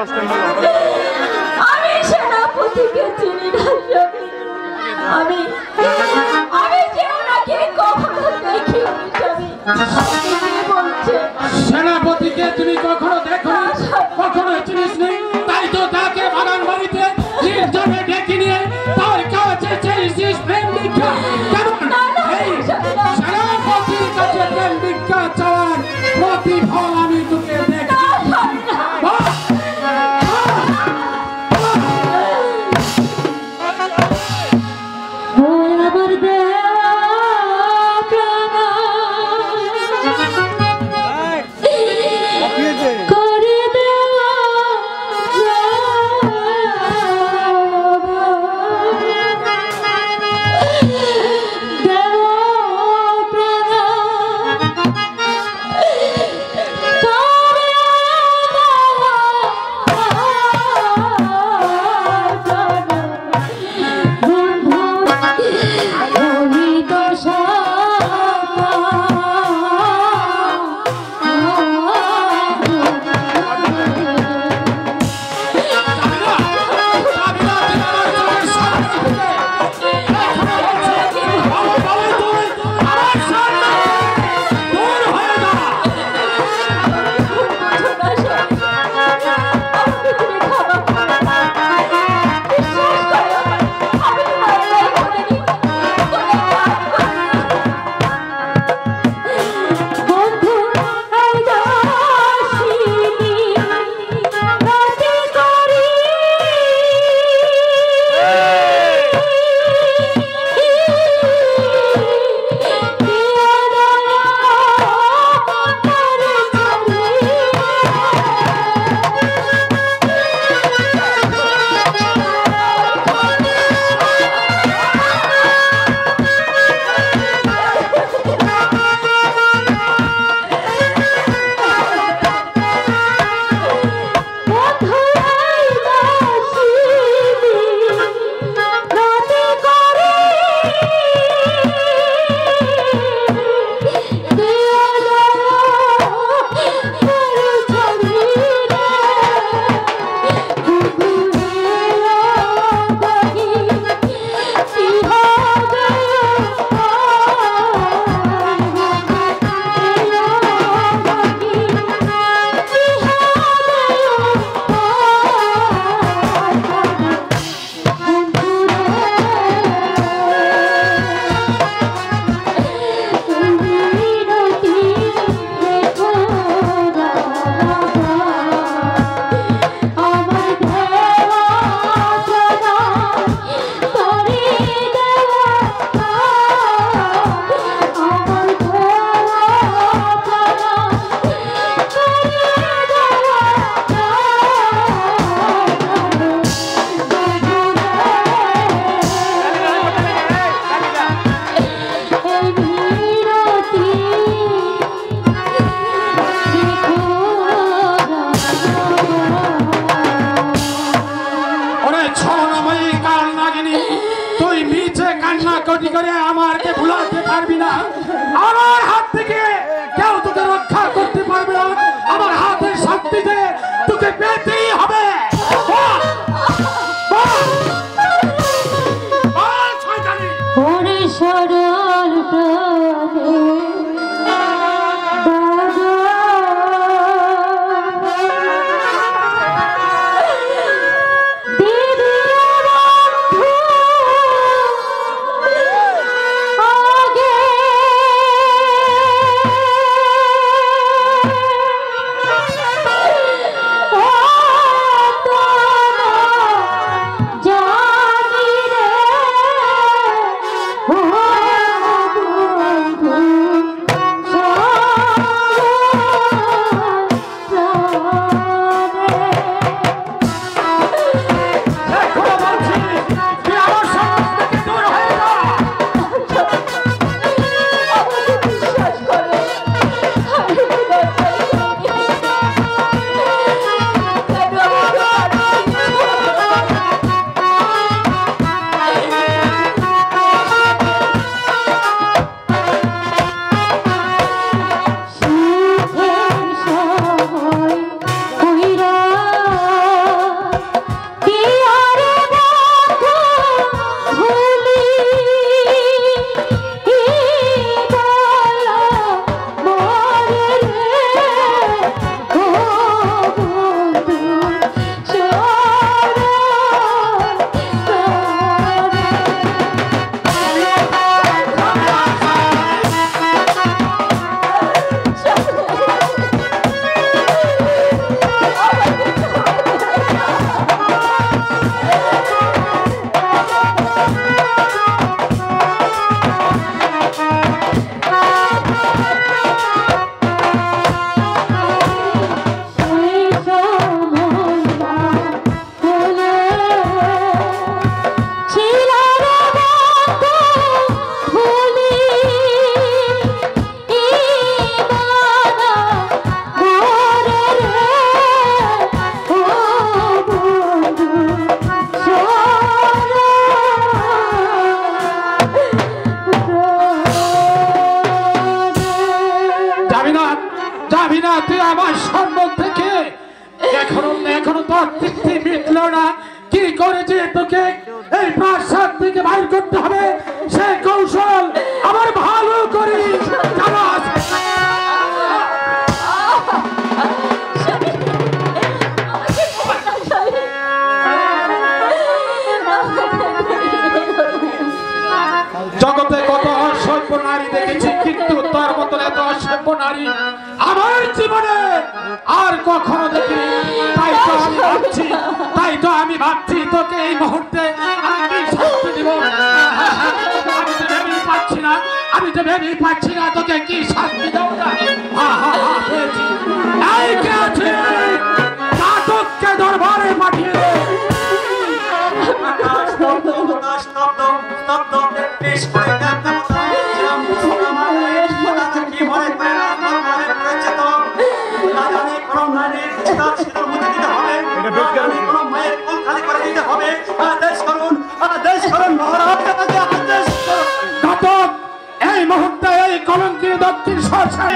আমি সেনাপতিকে চিনি না স্বামী। আমি যে ওনাকে কখনো দেখিনি স্বামী। বলছে সেনাপতিকে তুমি কখনো দেখো, কখনো চিনিস নি, তাই তো তাকে বাগান বাড়িতে নির্জনে ডেকে নিয়ে তার কাছে চেয়েছিস প্রেম ভিক্ষা। সেনাপতির কাছে প্রেম ভিক্ষা চাওয়ার প্রতিফল আমি তোকে দেখি। আমাকে ভুলাতে পারবি না, আমার হাত থেকে কেউ তোকে রক্ষা করতে পারবে না। আমার হাতের শক্তিতে তোকে পেতেই হবে। আগে যাবি না তুই আমার সম্মুখ থেকে। এখনো তোর তৃপ্তি মিটল না। কি করেছে তোকে এই প্রাসাদ থেকে বাইর করতে হবে সে কৌশল আমার ভালো করে জানাস। জগতে কত অসভ্য নারী দেখেছি, কিন্তু তার মতন এত অসভ্য নারী আমার জীবনে আর কখনো দেখিনি। তাই তো আমি ভাবছি তোকে এই মুহূর্তে আমি কি শাস্তি দিব। আমি তো ভেবেই পাচ্ছি না তোকে কি শাস্তি দেব না। নাটককে দরবারে পাঠিয়ে দে। এই মুহূর্তে এই কলঙ্কিত দক্ষিণ সরকার